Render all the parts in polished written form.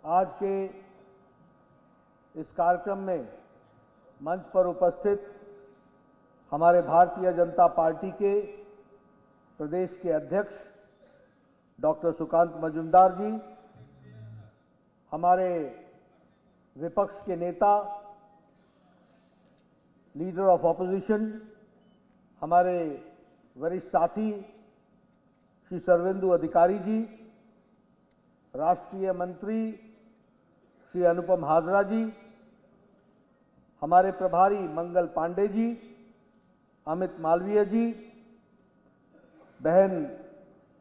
आज के इस कार्यक्रम में मंच पर उपस्थित हमारे भारतीय जनता पार्टी के प्रदेश के अध्यक्ष डॉक्टर सुकांत मजूमदार जी, हमारे विपक्ष के नेता लीडर ऑफ ऑपोजिशन, हमारे वरिष्ठ साथी श्री सर्वेंदु अधिकारी जी, राष्ट्रीय मंत्री श्री अनुपम हाजरा जी, हमारे प्रभारी मंगल पांडे जी, अमित मालवीय जी, बहन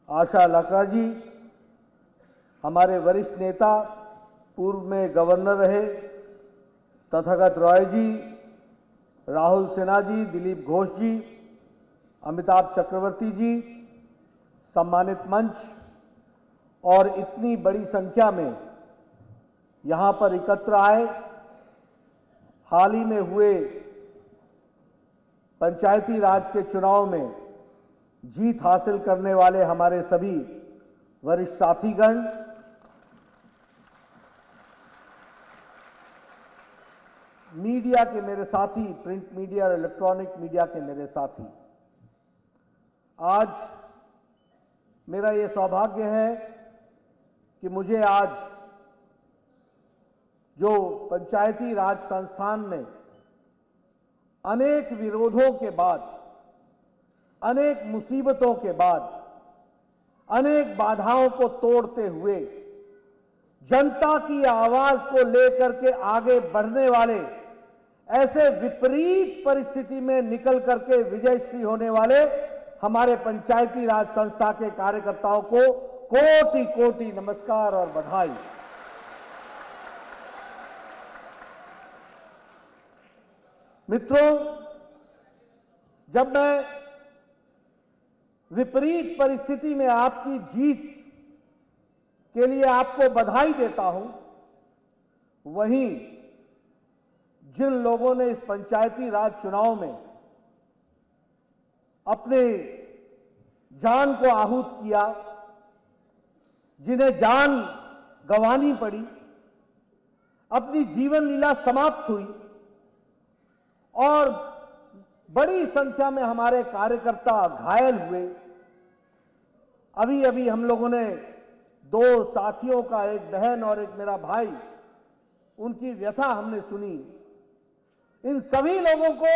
आशा लकड़ा जी, हमारे वरिष्ठ नेता पूर्व में गवर्नर रहे तथागत रॉय जी, राहुल सिन्हा जी, दिलीप घोष जी, अमिताभ चक्रवर्ती जी, सम्मानित मंच और इतनी बड़ी संख्या में यहां पर एकत्र आए, हाल ही में हुए पंचायती राज के चुनाव में जीत हासिल करने वाले हमारे सभी वरिष्ठ साथीगण, मीडिया के मेरे साथी, प्रिंट मीडिया और इलेक्ट्रॉनिक मीडिया के मेरे साथी, आज मेरा ये सौभाग्य है कि मुझे आज जो पंचायती राज संस्थान में अनेक विरोधों के बाद, अनेक मुसीबतों के बाद, अनेक बाधाओं को तोड़ते हुए जनता की आवाज को लेकर के आगे बढ़ने वाले, ऐसे विपरीत परिस्थिति में निकल करके विजयश्री होने वाले हमारे पंचायती राज संस्था के कार्यकर्ताओं को कोटि कोटि नमस्कार और बधाई। मित्रों, जब मैं विपरीत परिस्थिति में आपकी जीत के लिए आपको बधाई देता हूं, वहीं जिन लोगों ने इस पंचायती राज चुनाव में अपने जान को आहूत किया, जिन्हें जान गंवानी पड़ी, अपनी जीवन लीला समाप्त हुई और बड़ी संख्या में हमारे कार्यकर्ता घायल हुए। अभी अभी हम लोगों ने दो साथियों का, एक बहन और एक मेरा भाई, उनकी व्यथा हमने सुनी। इन सभी लोगों को,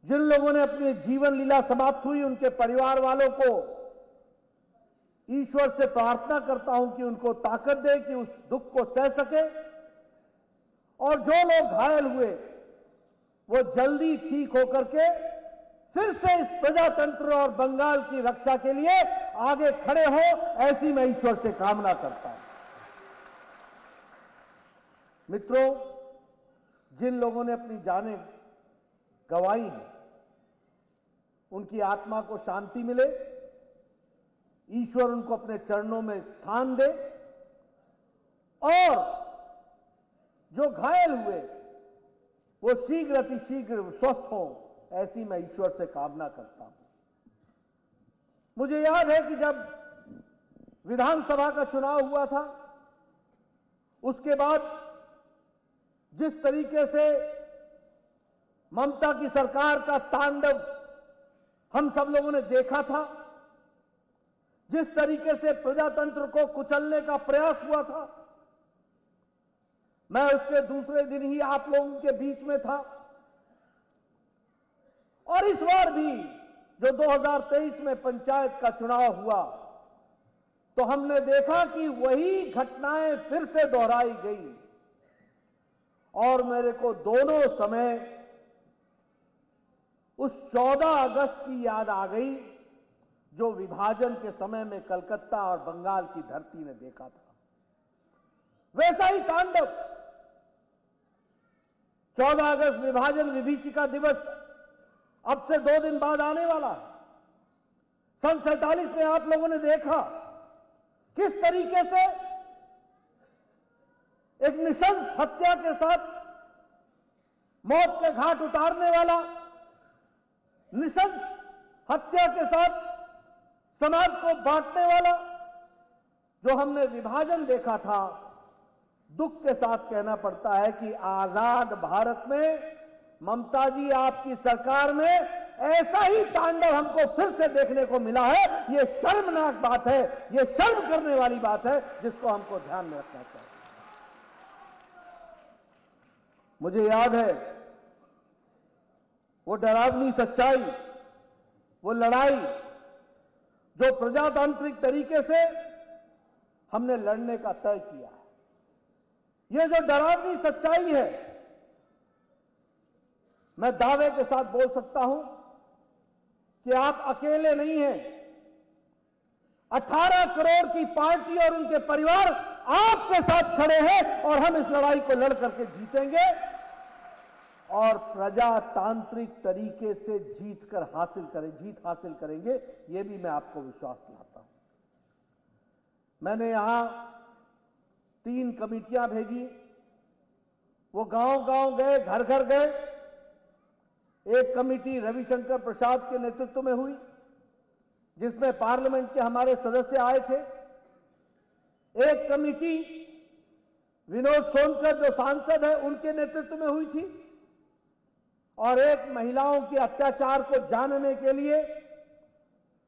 जिन लोगों ने अपनी जीवन लीला समाप्त हुई, उनके परिवार वालों को ईश्वर से प्रार्थना करता हूं कि उनको ताकत दे कि उस दुख को सह सके, और जो लोग घायल हुए वो जल्दी ठीक होकर के फिर से इस प्रजातंत्र और बंगाल की रक्षा के लिए आगे खड़े हो, ऐसी मैं ईश्वर से कामना करता हूं। मित्रों, जिन लोगों ने अपनी जानें गंवाई हैं, उनकी आत्मा को शांति मिले, ईश्वर उनको अपने चरणों में स्थान दे, और जो घायल हुए वो शीघ्र अतिशीघ्र स्वस्थ हों, ऐसी मैं ईश्वर से कामना करता हूं। मुझे याद है कि जब विधानसभा का चुनाव हुआ था, उसके बाद जिस तरीके से ममता की सरकार का तांडव हम सब लोगों ने देखा था, जिस तरीके से प्रजातंत्र को कुचलने का प्रयास हुआ था, मैं उसके दूसरे दिन ही आप लोगों के बीच में था। और इस बार भी जो 2023 में पंचायत का चुनाव हुआ, तो हमने देखा कि वही घटनाएं फिर से दोहराई गई, और मेरे को दोनों समय उस 14 अगस्त की याद आ गई जो विभाजन के समय में कलकत्ता और बंगाल की धरती ने देखा था। वैसा ही तांडव 14 अगस्त विभाजन विभीषिका दिवस अब से 2 दिन बाद आने वाला है। सन 47 में आप लोगों ने देखा किस तरीके से एक निशंस हत्या के साथ मौत के घाट उतारने वाला, निशंस हत्या के साथ समाज को बांटने वाला जो हमने विभाजन देखा था, दुख के साथ कहना पड़ता है कि आजाद भारत में ममता जी आपकी सरकार में ऐसा ही तांडव हमको फिर से देखने को मिला है। ये शर्मनाक बात है, ये शर्म करने वाली बात है, जिसको हमको ध्यान में रखना चाहिए। मुझे याद है वो डरावनी सच्चाई, वो लड़ाई जो प्रजातांत्रिक तरीके से हमने लड़ने का तय किया है। ये जो डरावनी सच्चाई है, मैं दावे के साथ बोल सकता हूं कि आप अकेले नहीं हैं। 18 करोड़ की पार्टी और उनके परिवार आपके साथ खड़े हैं और हम इस लड़ाई को लड़ करके जीतेंगे और प्रजातांत्रिक तरीके से जीत हासिल करेंगे। यह भी मैं आपको विश्वास दिलाता हूं। मैंने यहां 3 कमेटियां भेजी, वो गांव-गांव गए, घर-घर गए। एक कमेटी रविशंकर प्रसाद के नेतृत्व में हुई, जिसमें पार्लियामेंट के हमारे सदस्य आए थे। एक कमेटी विनोद सोनकर जो सांसद है उनके नेतृत्व में हुई थी, और एक महिलाओं के अत्याचार को जानने के लिए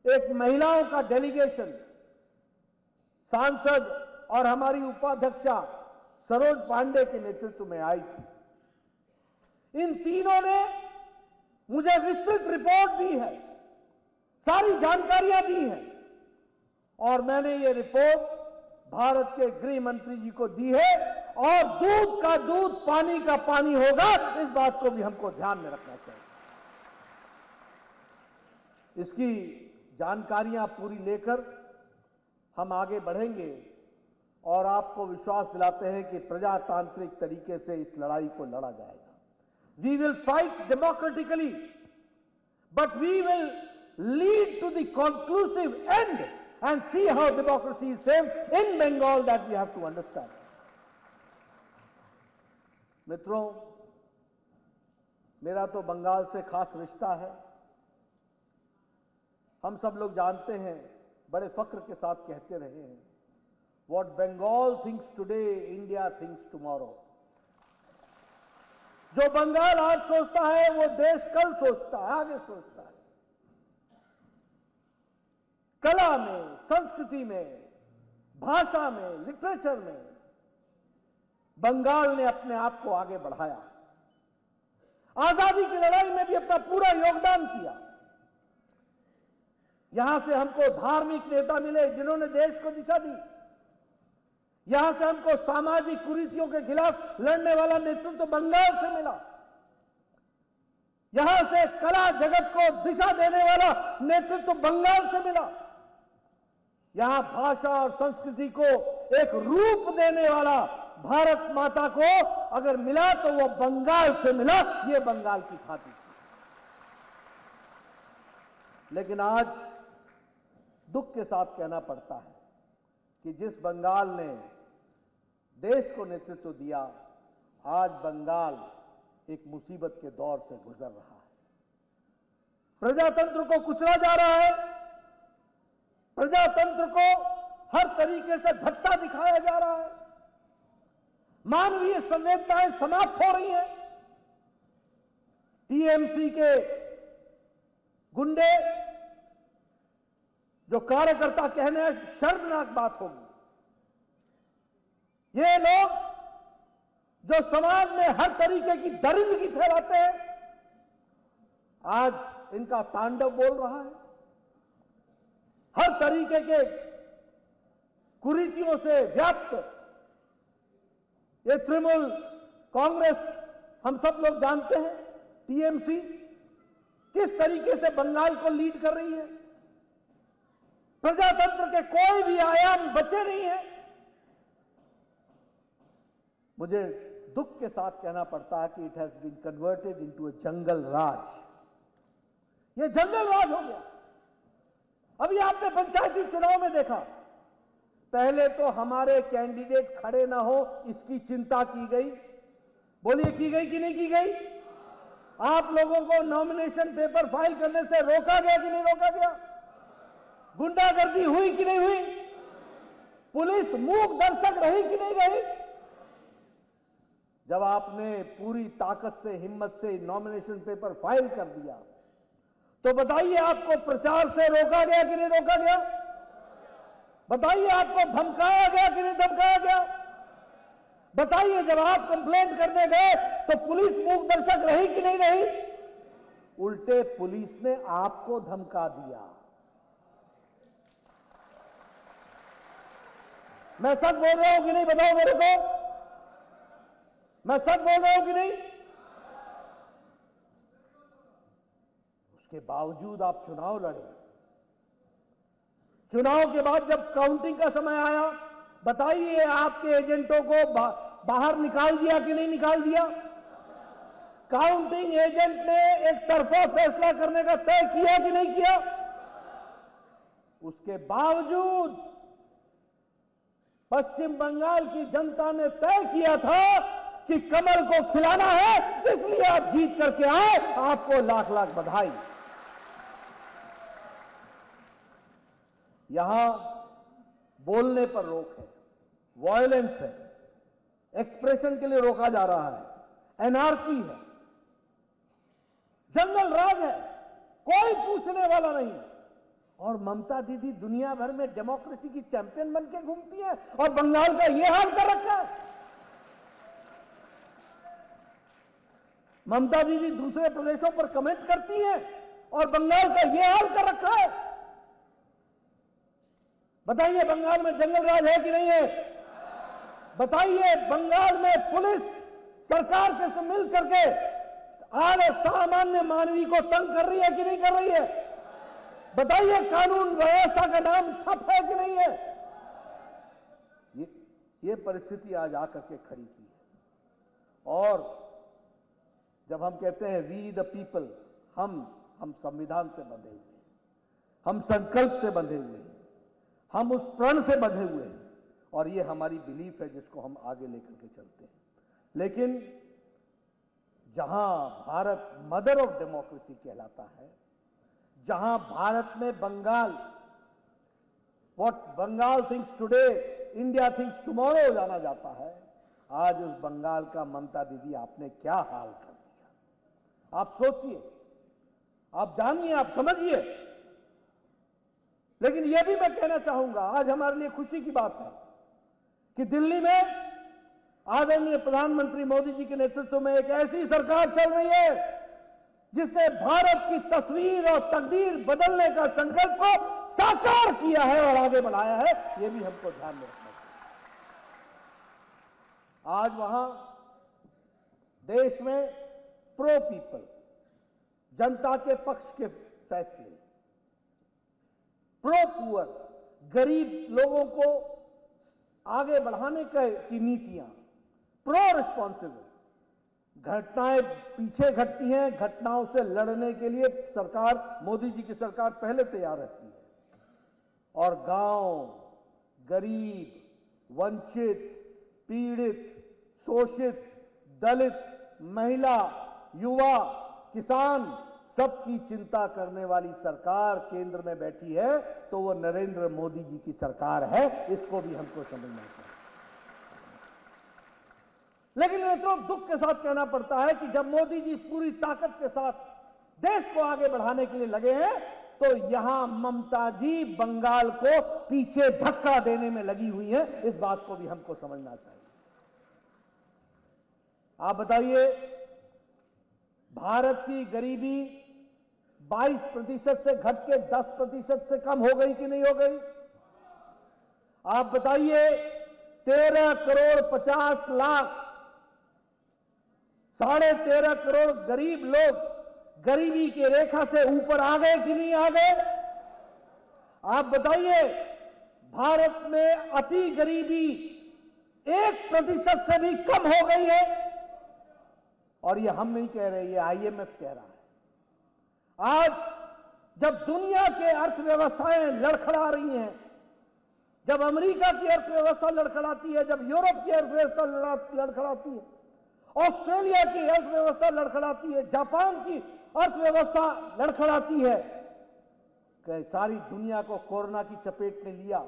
एक महिलाओं का डेलीगेशन सांसद और हमारी उपाध्यक्षा सरोज पांडे के नेतृत्व में आई थी। इन तीनों ने मुझे विस्तृत रिपोर्ट दी है, सारी जानकारियां दी हैं, और मैंने ये रिपोर्ट भारत के गृह मंत्री जी को दी है। और दूध का दूध, पानी का पानी होगा, इस बात को भी हमको ध्यान में रखना चाहिए। इसकी जानकारियां पूरी लेकर हम आगे बढ़ेंगे और आपको विश्वास दिलाते हैं कि प्रजातांत्रिक तरीके से इस लड़ाई को लड़ा जाएगा। We will fight democratically, but we will lead to the conclusive end and see how democracy is saved in Bengal. That we have to understand. मित्रों, मेरा तो बंगाल से खास रिश्ता है। हम सब लोग जानते हैं, बड़े फक्र के साथ कहते रहे हैं, What Bengal thinks today, India thinks tomorrow. जो बंगाल आज सोचता है वो देश कल सोचता है, आगे सोचता है। कला में, संस्कृति में, भाषा में, लिटरेचर में बंगाल ने अपने आप को आगे बढ़ाया। आजादी की लड़ाई में भी अपना पूरा योगदान किया। यहां से हमको धार्मिक नेता मिले जिन्होंने देश को दिशा दी। यहां से हमको सामाजिक कुरीतियों के खिलाफ लड़ने वाला नेतृत्व बंगाल से मिला। यहां से कला जगत को दिशा देने वाला नेतृत्व बंगाल से मिला। यहां भाषा और संस्कृति को एक रूप देने वाला भारत माता को अगर मिला तो वो बंगाल से मिला। ये बंगाल की खातिर थी। लेकिन आज दुख के साथ कहना पड़ता है कि जिस बंगाल ने देश को नेतृत्व दिया, आज बंगाल एक मुसीबत के दौर से गुजर रहा है। प्रजातंत्र को कुचला जा रहा है। प्रजातंत्र को हर तरीके से धक्का दिखाया जा रहा है। मानवीय संवेदनाएं समाप्त हो रही हैं। टीएमसी के गुंडे जो कार्यकर्ता कहने शर्मनाक बात होगी। ये लोग जो समाज में हर तरीके की दरिंदगी फैलाते हैं, आज इनका तांडव बोल रहा है। हर तरीके के कुरीतियों से व्याप्त ये तृणमूल कांग्रेस, हम सब लोग जानते हैं, टीएमसी किस तरीके से बंगाल को लीड कर रही है। प्रजातंत्र के कोई भी आयाम बचे नहीं है। मुझे दुख के साथ कहना पड़ता है कि it has been converted into a jungle raj. ये जंगल राज हो गया। अभी आपने पंचायती चुनाव में देखा, पहले तो हमारे कैंडिडेट खड़े ना हो इसकी चिंता की गई। बोलिए की गई कि नहीं की गई? आप लोगों को नॉमिनेशन पेपर फाइल करने से रोका गया कि नहीं रोका गया? गुंडागर्दी हुई कि नहीं हुई? पुलिस मूक दर्शक रही कि नहीं रही? जब आपने पूरी ताकत से, हिम्मत से नॉमिनेशन पेपर फाइल कर दिया, तो बताइए आपको प्रचार से रोका गया कि नहीं रोका गया? बताइए आपको धमकाया गया कि नहीं धमकाया गया? बताइए जब आप कंप्लेंट करने गए तो पुलिस मूक दर्शक रही कि नहीं रही? उल्टे पुलिस ने आपको धमका दिया। मैं सच बोल रहा हूं कि नहीं, बताओ मेरे को, मैं सच बोल रहा हूं कि नहीं? उसके बावजूद आप चुनाव लड़े। चुनाव के बाद जब काउंटिंग का समय आया, बताइए आपके एजेंटों को बाहर निकाल दिया कि नहीं निकाल दिया? काउंटिंग एजेंट ने एक तरफा फैसला करने का तय किया कि नहीं किया? उसके बावजूद पश्चिम बंगाल की जनता ने तय किया था कि कमल को खिलाना है, इसलिए आप जीत करके आए। आपको लाख लाख बधाई। यहां बोलने पर रोक है, वायलेंस है, एक्सप्रेशन के लिए रोका जा रहा है, एनआरकी है, जंगल राज है, कोई पूछने वाला नहीं। और ममता दीदी दुनिया भर में डेमोक्रेसी की चैंपियन बन के घूमती है और बंगाल का यह हाल कर रखा है। ममता दीदी दूसरे प्रदेशों पर कमेंट करती हैं और बंगाल का यह हाल कर रखा है। बताइए बंगाल में जंगल राज है कि नहीं है? बताइए बंगाल में पुलिस सरकार के से मिल करके आज सामान्य मानवी को तंग कर रही है कि नहीं कर रही है? बताइए कानून व्यवस्था का नाम ठप है कि नहीं है? ये परिस्थिति आज आकर के खड़ी की है। और जब हम कहते हैं वी द पीपल, हम संविधान से बंधे हुए हैं, हम संकल्प से बंधे हुए हैं, हम उस प्रण से बंधे हुए हैं और ये हमारी बिलीफ है जिसको हम आगे लेकर के चलते हैं। लेकिन जहां भारत मदर ऑफ डेमोक्रेसी कहलाता है, जहां भारत में Bengal, what Bengal thinks today India thinks tomorrow जाना जाता है, आज उस बंगाल का ममता दीदी आपने क्या हाल कर दिया। आप सोचिए, आप जानिए, आप समझिए। लेकिन यह भी मैं कहना चाहूंगा, आज हमारे लिए खुशी की बात है कि दिल्ली में आदरणीय प्रधानमंत्री मोदी जी के नेतृत्व में एक ऐसी सरकार चल रही है जिसने भारत की तस्वीर और तकदीर बदलने का संकल्प को साकार किया है और आगे बढ़ाया है। यह भी हमको ध्यान में रखना चाहिए। आज वहां देश में प्रो पीपल, जनता के पक्ष के फैसले, प्रो पुअर, गरीब लोगों को आगे बढ़ाने की नीतियां, प्रो रिस्पॉन्सिबल। घटनाएं पीछे घटती हैं, घटनाओं से लड़ने के लिए सरकार, मोदी जी की सरकार पहले तैयार रहती है। और गांव, गरीब, वंचित, पीड़ित, शोषित, दलित, महिला, युवा, किसान, सबकी चिंता करने वाली सरकार केंद्र में बैठी है, तो वो नरेंद्र मोदी जी की सरकार है। इसको भी हमको समझना चाहिए। लेकिन मित्रों, दुख के साथ कहना पड़ता है कि जब मोदी जी पूरी ताकत के साथ देश को आगे बढ़ाने के लिए लगे हैं, तो यहां ममता जी बंगाल को पीछे धक्का देने में लगी हुई है। इस बात को भी हमको समझना चाहिए। आप बताइए, भारत की गरीबी 22% से घट के 10% से कम हो गई कि नहीं हो गई? आप बताइए, 13 करोड़ 50 लाख, 13.5 करोड़ गरीब लोग गरीबी की रेखा से ऊपर आ गए कि नहीं आ गए? आप बताइए, भारत में अति गरीबी 1% से भी कम हो गई है। और ये हम नहीं कह रहे, ये आईएमएफ कह रहा है। आज जब दुनिया के अर्थव्यवस्थाएं लड़खड़ा रही हैं, जब अमेरिका की अर्थव्यवस्था लड़खड़ाती है, जब यूरोप की अर्थव्यवस्था लड़खड़ाती है, ऑस्ट्रेलिया की अर्थव्यवस्था लड़खड़ाती है, जापान की अर्थव्यवस्था लड़खड़ाती है, कि सारी दुनिया को कोरोना की चपेट में लिया,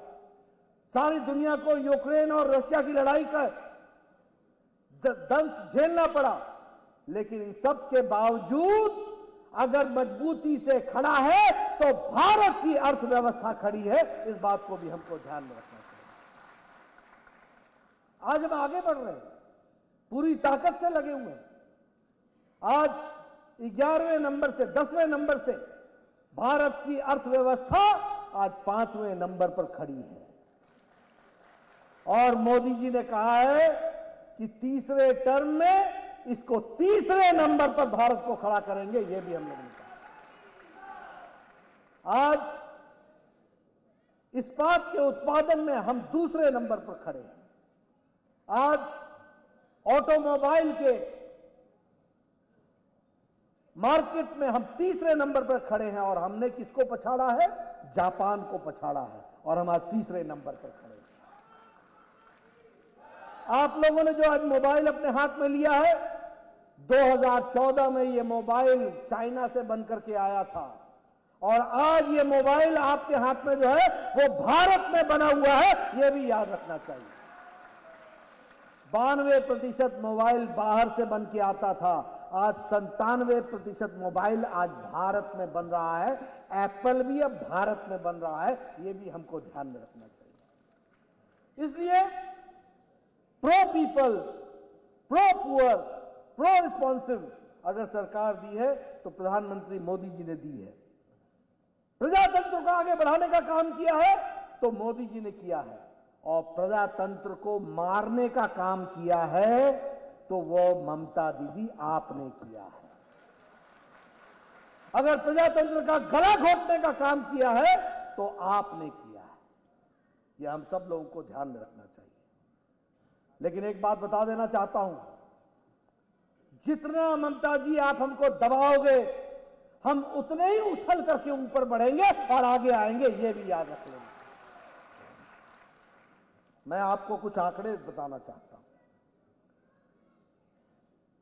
सारी दुनिया को यूक्रेन और रशिया की लड़ाई का दंश झेलना पड़ा, लेकिन इन सब के बावजूद अगर मजबूती से खड़ा है तो भारत की अर्थव्यवस्था खड़ी है। इस बात को भी हमको ध्यान में रखना चाहिए। आज हम आगे बढ़ रहे हैं, पूरी ताकत से लगे हुए हैं। आज 11वें नंबर से 10वें नंबर से भारत की अर्थव्यवस्था आज 5वें नंबर पर खड़ी है। और मोदी जी ने कहा है कि तीसरे टर्म में इसको तीसरे नंबर पर भारत को खड़ा करेंगे। यह भी हम लोगों ने कहा। आज इस्पात के उत्पादन में हम दूसरे नंबर पर खड़े हैं। आज ऑटोमोबाइल के मार्केट में हम तीसरे नंबर पर खड़े हैं और हमने किसको पछाड़ा है? जापान को पछाड़ा है और हम आज तीसरे नंबर पर खड़े हैं। आप लोगों ने जो आज मोबाइल अपने हाथ में लिया है, 2014 में ये मोबाइल चाइना से बनकर के आया था और आज ये मोबाइल आपके हाथ में जो है वो भारत में बना हुआ है। ये भी याद रखना चाहिए। 92% मोबाइल बाहर से बन के आता था, आज 97% मोबाइल आज भारत में बन रहा है। एप्पल भी अब भारत में बन रहा है। ये भी हमको ध्यान में रखना चाहिए। इसलिए pro people, pro poor, pro responsive अगर सरकार दी है तो प्रधानमंत्री मोदी जी ने दी है। प्रजातंत्र को आगे बढ़ाने का काम किया है तो मोदी जी ने किया है, और प्रजातंत्र को मारने का काम किया है तो वो ममता दीदी आपने किया है। अगर प्रजातंत्र का गला घोटने का काम किया है तो आपने किया है। यह हम सब लोगों को ध्यान में रखना चाहिए। लेकिन एक बात बता देना चाहता हूं, जितना ममता जी आप हमको दबाओगे हम उतने ही उछल करके ऊपर बढ़ेंगे और आगे आएंगे। ये भी याद रख लेना। मैं आपको कुछ आंकड़े बताना चाहता हूं।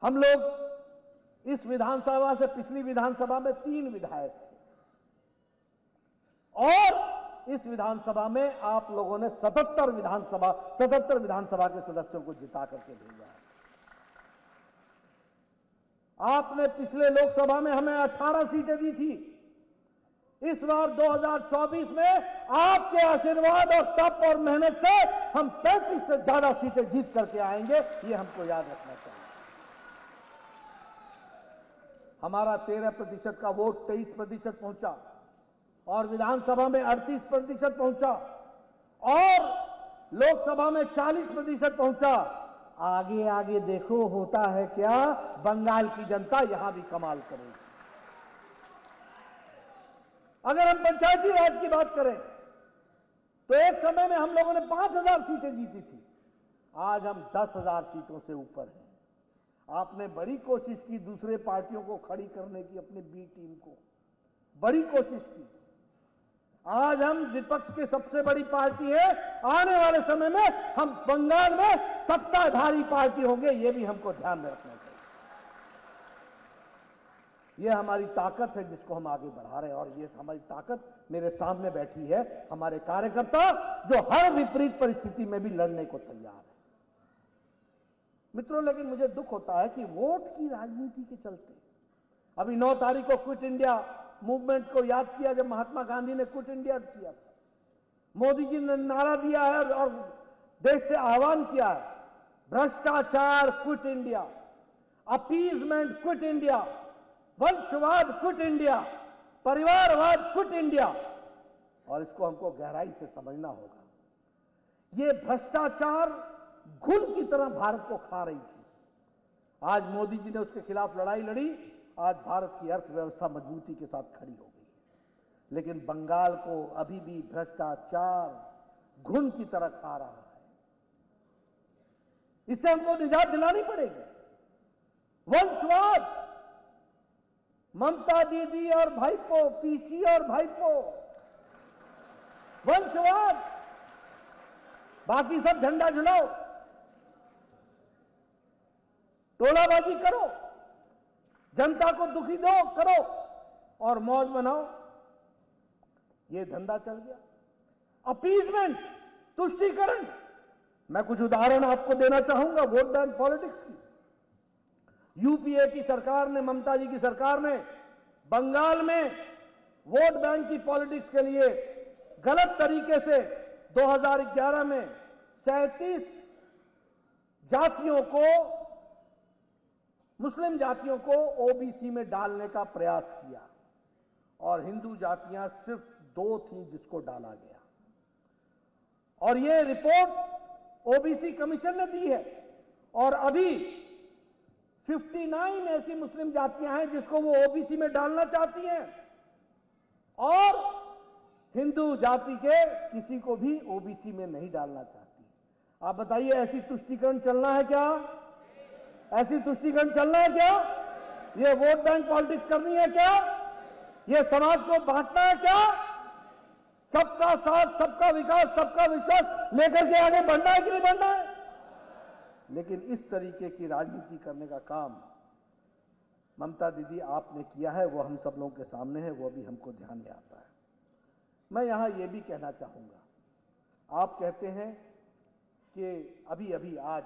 हम लोग इस विधानसभा से पिछली विधानसभा में 3 विधायक थे और इस विधानसभा में आप लोगों ने 77 विधानसभा के सदस्यों को जिता करके भेजा है। आपने पिछले लोकसभा में हमें 18 सीटें दी थी। इस बार 2024 में आपके आशीर्वाद और तप और मेहनत से हम 35 से ज्यादा सीटें जीत करके आएंगे। ये हमको याद रखना चाहिए। हमारा 13% का वोट 23% पहुंचा और विधानसभा में 38% पहुंचा और लोकसभा में 40% पहुंचा। आगे आगे देखो होता है क्या, बंगाल की जनता यहां भी कमाल करेगी। अगर हम पंचायती राज की बात करें तो एक समय में हम लोगों ने 5000 सीटें जीती थी, आज हम 10,000 सीटों से ऊपर हैं। आपने बड़ी कोशिश की दूसरे पार्टियों को खड़ी करने की, अपनी बी टीम को बड़ी कोशिश की। आज हम विपक्ष की सबसे बड़ी पार्टी है। आने वाले समय में हम बंगाल में सत्ताधारी पार्टी होंगे। ये भी हमको ध्यान में रखना चाहिए। ये हमारी ताकत है जिसको हम आगे बढ़ा रहे हैं और ये हमारी ताकत मेरे सामने बैठी है, हमारे कार्यकर्ता जो हर विपरीत परिस्थिति में भी लड़ने को तैयार है। मित्रों, लेकिन मुझे दुख होता है कि वोट की राजनीति के चलते अभी 9 तारीख को क्विट इंडिया मूवमेंट को याद किया जब महात्मा गांधी ने क्विट इंडिया किया था। मोदी जी ने नारा दिया है और देश से आह्वान किया है, भ्रष्टाचार quit India, appeasement quit India, वंशवाद क्विट इंडिया, परिवारवाद क्विट इंडिया। और इसको हमको गहराई से समझना होगा। ये भ्रष्टाचार घुन की तरह भारत को खा रही थी। आज मोदी जी ने उसके खिलाफ लड़ाई लड़ी। आज भारत की अर्थव्यवस्था मजबूती के साथ खड़ी हो गई। लेकिन बंगाल को अभी भी भ्रष्टाचार घुन की तरह खा रहा है। इससे हमको निजात दिलानी पड़ेगी। वंशवाद, ममता दीदी और भाईपो, पीसी और भाईपो, वंशवाद, बाकी सब झंडा झुलाओ, टोलाबाजी करो, जनता को दुखी दो करो और मौज बनाओ। ये धंधा चल गया। अपीजमेंट, तुष्टीकरण, मैं कुछ उदाहरण आपको देना चाहूंगा वोट बैंक पॉलिटिक्स की। यूपीए की सरकार ने, ममता जी की सरकार ने बंगाल में वोट बैंक की पॉलिटिक्स के लिए गलत तरीके से 2011 में 37 जातियों को, मुस्लिम जातियों को ओबीसी में डालने का प्रयास किया और हिंदू जातियां सिर्फ 2 थीं जिसको डाला गया। और यह रिपोर्ट ओबीसी कमीशन ने दी है और अभी 59 ऐसी मुस्लिम जातियां हैं जिसको वो ओबीसी में डालना चाहती हैं और हिंदू जाति के किसी को भी ओबीसी में नहीं डालना चाहती। आप बताइए, ऐसी तुष्टीकरण चलना है क्या? ऐसी तुष्टीकरण चलना है क्या? ये वोट बैंक पॉलिटिक्स करनी है क्या? ये समाज को बांटना है क्या? सबका साथ, सबका विकास, सबका विश्वास लेकर के आगे बढ़ना है कि नहीं बढ़ना है? लेकिन इस तरीके की राजनीति करने का काम ममता दीदी आपने किया है, वो हम सब लोगों के सामने है, वो भी हमको ध्यान में आता है। मैं यहां ये भी कहना चाहूंगा, आप कहते हैं कि अभी अभी आज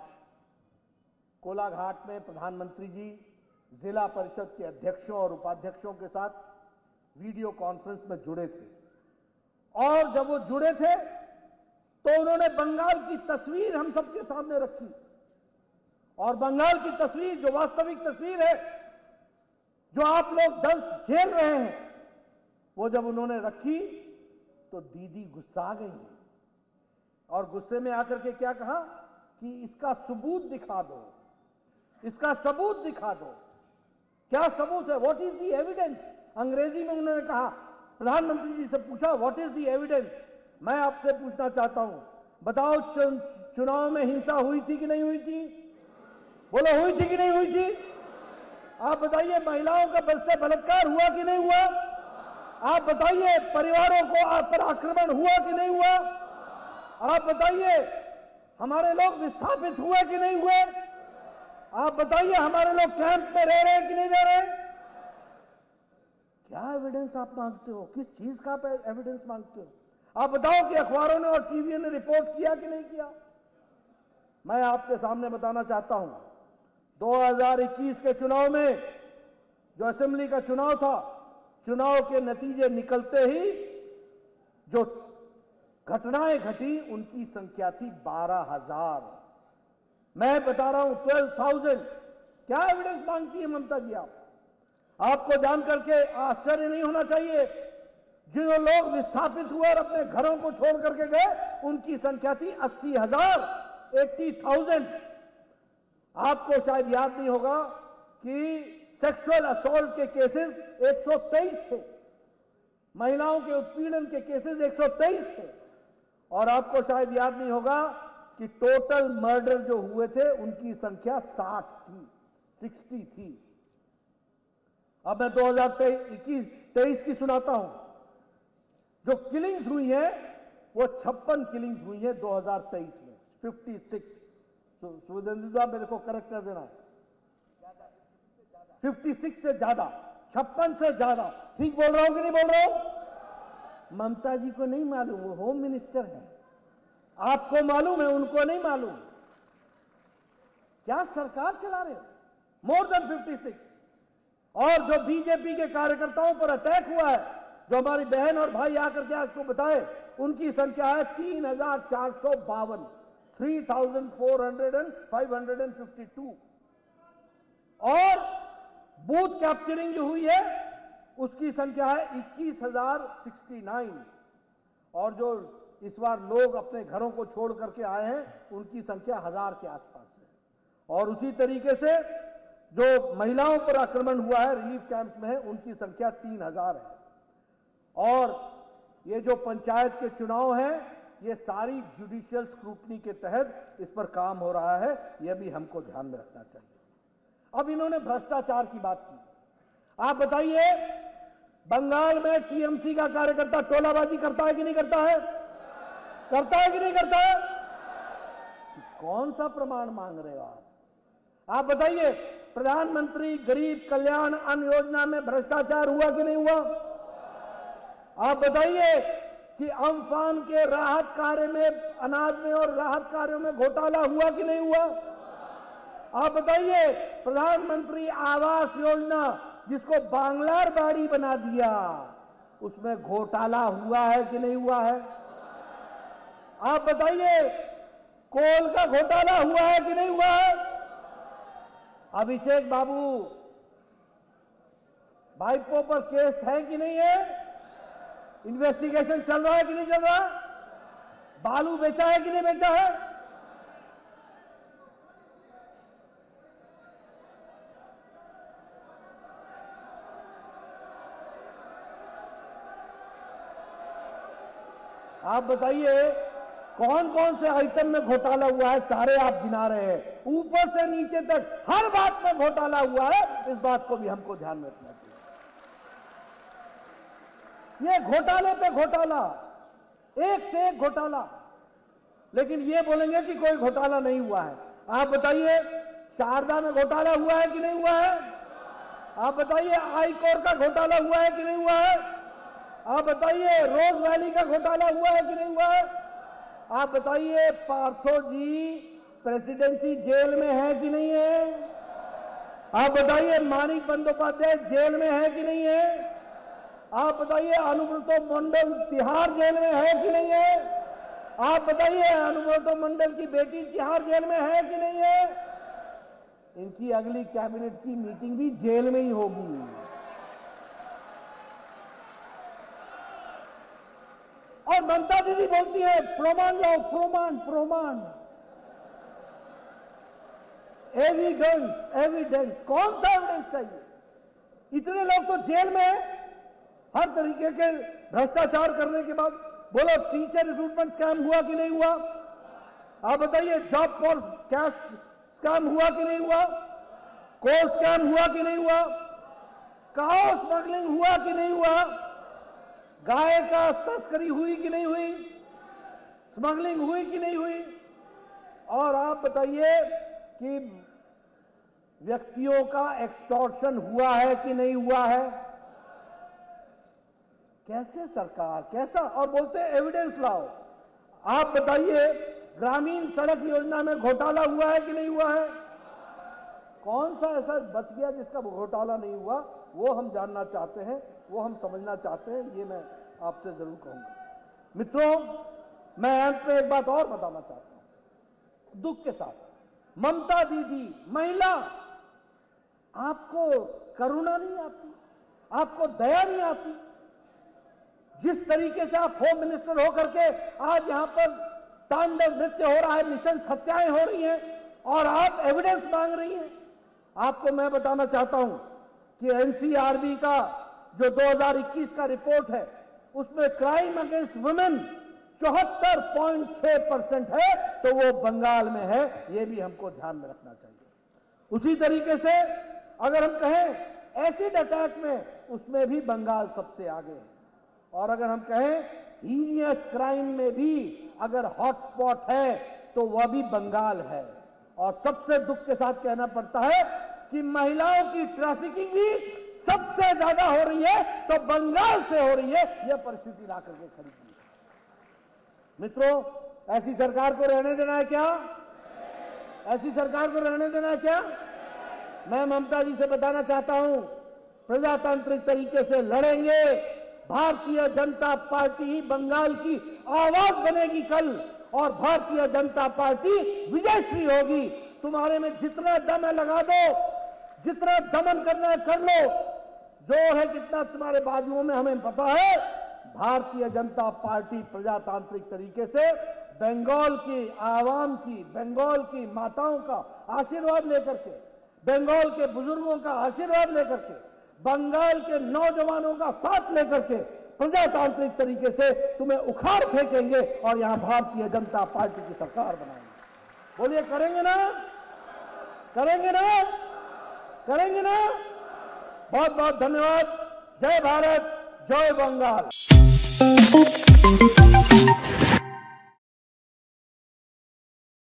कोलाघाट में प्रधानमंत्री जी जिला परिषद के अध्यक्षों और उपाध्यक्षों के साथ वीडियो कॉन्फ्रेंस में जुड़े थे और जब वो जुड़े थे तो उन्होंने बंगाल की तस्वीर हम सबके सामने रखी और बंगाल की तस्वीर जो वास्तविक तस्वीर है, जो आप लोग दर्द झेल रहे हैं, वो जब उन्होंने रखी तो दीदी गुस्सा गई और गुस्से में आकर के क्या कहा कि इसका सबूत दिखा दो, इसका सबूत दिखा दो। क्या सबूत है? What is the evidence? अंग्रेजी में उन्होंने कहा, प्रधानमंत्री जी से पूछा व्हाट इज द एविडेंस। मैं आपसे पूछना चाहता हूं, बताओ चुनाव में हिंसा हुई थी कि नहीं हुई थी? बोलो, हुई थी कि नहीं हुई थी? आप बताइए, महिलाओं का बल से बलात्कार हुआ कि नहीं हुआ? आप बताइए, परिवारों को आप पर आक्रमण हुआ कि नहीं हुआ? आप बताइए, हमारे लोग विस्थापित हुए कि नहीं हुए? आप बताइए, हमारे लोग कैंप में रह रहे हैं कि नहीं रह रहे? क्या एविडेंस आप मांगते हो? किस चीज का आप एविडेंस मांगते हो? आप बताओ कि अखबारों ने और टीवी ने रिपोर्ट किया कि नहीं किया? मैं आपके सामने बताना चाहता हूं, 2021 के चुनाव में जो असेंबली का चुनाव था, चुनाव के नतीजे निकलते ही जो घटनाएं घटी उनकी संख्या थी 12,000। मैं बता रहा हूं 12,000। क्या एविडेंस मांगती है ममता जी? आपको जानकर के आश्चर्य नहीं होना चाहिए, जो लोग विस्थापित हुए और अपने घरों को छोड़ करके गए उनकी संख्या थी 80,000, 80,000। आपको शायद याद नहीं होगा कि सेक्सुअल असॉल्ट के केसेस 123 थे, महिलाओं के उत्पीड़न के केसेस 123 थे और आपको शायद याद नहीं होगा कि टोटल मर्डर जो हुए थे उनकी संख्या 60 थी, 60 थी। अब मैं 2023 की सुनाता हूं। जो किलिंग्स हुई है वो 56 किलिंग्स हुई है 2023 में, 56। सुरेंद्र साहब मेरे को करेक्ट कर देना, 56 से ज्यादा, 56 से ज्यादा। ठीक बोल रहा हूं कि नहीं बोल रहा हूं? ममता जी को नहीं मालूम, वो होम मिनिस्टर है। आपको मालूम है, उनको नहीं मालूम। क्या सरकार चला रहे हो? More than 56। और जो बीजेपी के कार्यकर्ताओं पर अटैक हुआ है, जो हमारी बहन और भाई आकर के आपको बताए, उनकी संख्या है 3,452, 3,452। और बूथ कैप्चरिंग जो हुई है उसकी संख्या है 21,069। और जो इस बार लोग अपने घरों को छोड़ करके आए हैं उनकी संख्या 1,000 के आसपास है। और उसी तरीके से जो महिलाओं पर आक्रमण हुआ है रिलीफ कैंप में है उनकी संख्या 3,000 है। और ये जो पंचायत के चुनाव हैं ये सारी जुडिशियल स्क्रूटनी के तहत इस पर काम हो रहा है, यह भी हमको ध्यान में रखना चाहिए। अब इन्होंने भ्रष्टाचार की बात की। आप बताइए, बंगाल में टीएमसी का कार्यकर्ता टोलाबाजी करता है कि नहीं करता है? करता है कि नहीं करता है? कौन सा प्रमाण मांग रहे हो आप? आप बताइए, प्रधानमंत्री गरीब कल्याण अन्न योजना में भ्रष्टाचार हुआ कि नहीं हुआ? आप बताइए, कि अम्फान के राहत कार्य में, अनाज में और राहत कार्यों में घोटाला हुआ कि नहीं हुआ? आप बताइए, प्रधानमंत्री आवास योजना जिसको बांग्लार बाड़ी बना दिया, उसमें घोटाला हुआ है कि नहीं हुआ है? आप बताइए, कोल का घोटाला हुआ है कि नहीं हुआ है? अभिषेक बाबू भाईपो पर केस है कि नहीं है? इन्वेस्टिगेशन चल रहा है कि नहीं चल रहा? बालू बेचा है कि नहीं बेचा है? आप बताइए, कौन कौन से आइटम में घोटाला हुआ है? सारे आप गिना रहे हैं, ऊपर से नीचे तक हर बात में घोटाला हुआ है। इस बात को भी हमको ध्यान में रखना चाहिए। ये घोटाले पे घोटाला, एक से एक घोटाला, लेकिन ये बोलेंगे कि कोई घोटाला नहीं हुआ है। आप बताइए, शारदा में घोटाला हुआ है कि नहीं हुआ है? आप बताइए, आईकोर का घोटाला हुआ है कि नहीं हुआ है? आप बताइए, रोज वैली का घोटाला हुआ है कि नहीं हुआ है? आप बताइए, पार्थो जी प्रेसिडेंसी जेल में है कि नहीं है? आप बताइए, मानिक बंदोपाध्याय जेल में है कि नहीं है? आप बताइए, अनुव्रतो मंडल तिहाड़ जेल में है कि नहीं है? आप बताइए, अनुव्रतो मंडल की बेटी तिहाड़ जेल में है कि नहीं है? इनकी अगली कैबिनेट की मीटिंग भी जेल में ही होगी। और ममता दीदी बोलती है, प्रमाण लाओ, प्रमाण प्रमाण, एविडेंस। कौन सा एविडेंस चाहिए? इतने लोग तो जेल में हैं, हर तरीके के भ्रष्टाचार करने के बाद। बोलो, टीचर रिक्रूटमेंट स्कैम हुआ कि नहीं हुआ? आप बताइए, जॉब फॉर कैश स्कैम हुआ कि नहीं हुआ? कोल स्कैम हुआ कि नहीं हुआ? काओ स्मगलिंग हुआ कि नहीं हुआ? गाय का तस्करी हुई कि नहीं हुई? स्मगलिंग हुई कि नहीं हुई? और आप बताइए कि व्यक्तियों का एक्सटॉर्शन हुआ है कि नहीं हुआ है? कैसे सरकार, कैसा? और बोलते हैं एविडेंस लाओ। आप बताइए, ग्रामीण सड़क योजना में घोटाला हुआ है कि नहीं हुआ है? कौन सा ऐसा बच गया जिसका घोटाला नहीं हुआ? वो हम जानना चाहते हैं, वो हम समझना चाहते हैं। ये मैं आपसे जरूर कहूंगा। मित्रों, मैं अंत में एक बात और बताना चाहता हूं, दुख के साथ। ममता दीदी महिला, आपको करुणा नहीं आती, आपको दया नहीं आती। जिस तरीके से आप होम मिनिस्टर होकर के आज यहां पर तांडव नृत्य हो रहा है, मिशन हत्याएं हो रही हैं और आप एविडेंस मांग रही हैं। आपको मैं बताना चाहता हूं कि एनसीआरबी का जो 2021 का रिपोर्ट है, उसमें क्राइम अगेंस्ट वुमेन 74.6% है, तो वो बंगाल में है। ये भी हमको ध्यान में रखना चाहिए। उसी तरीके से अगर हम कहें एसिड अटैक में, उसमें भी बंगाल सबसे आगे है। और अगर हम कहें हीनियस क्राइम में भी अगर हॉटस्पॉट है, तो वह भी बंगाल है। और सबसे दुख के साथ कहना पड़ता है कि महिलाओं की ट्रैफिकिंग भी सबसे ज्यादा हो रही है, तो बंगाल से हो रही है। यह परिस्थिति ला करके खड़ी की है। मित्रों, ऐसी सरकार को रहने देना है क्या? ऐसी सरकार को रहने देना है क्या? मैं ममता जी से बताना चाहता हूं, प्रजातांत्रिक तरीके से लड़ेंगे। भारतीय जनता पार्टी ही बंगाल की आवाज बनेगी कल, और भारतीय जनता पार्टी विजयश्री होगी। तुम्हारे में जितना दम है लगा दो, जितना दमन करना है कर लो, जो है कितना तुम्हारे बाजुओं में हमें पता है। भारतीय जनता पार्टी प्रजातांत्रिक तरीके से बंगाल की आवाम की, बंगाल की माताओं का आशीर्वाद लेकर के, बंगाल के बुजुर्गों का आशीर्वाद लेकर के, बंगाल के नौजवानों का साथ लेकर के प्रजातांत्रिक तरीके से तुम्हें उखाड़ फेंकेंगे और यहां भारतीय जनता पार्टी की सरकार बनाएंगे। बोलिए, करेंगे ना? करेंगे ना? करेंगे ना? बहुत बहुत धन्यवाद। जय भारत, जय बंगाल।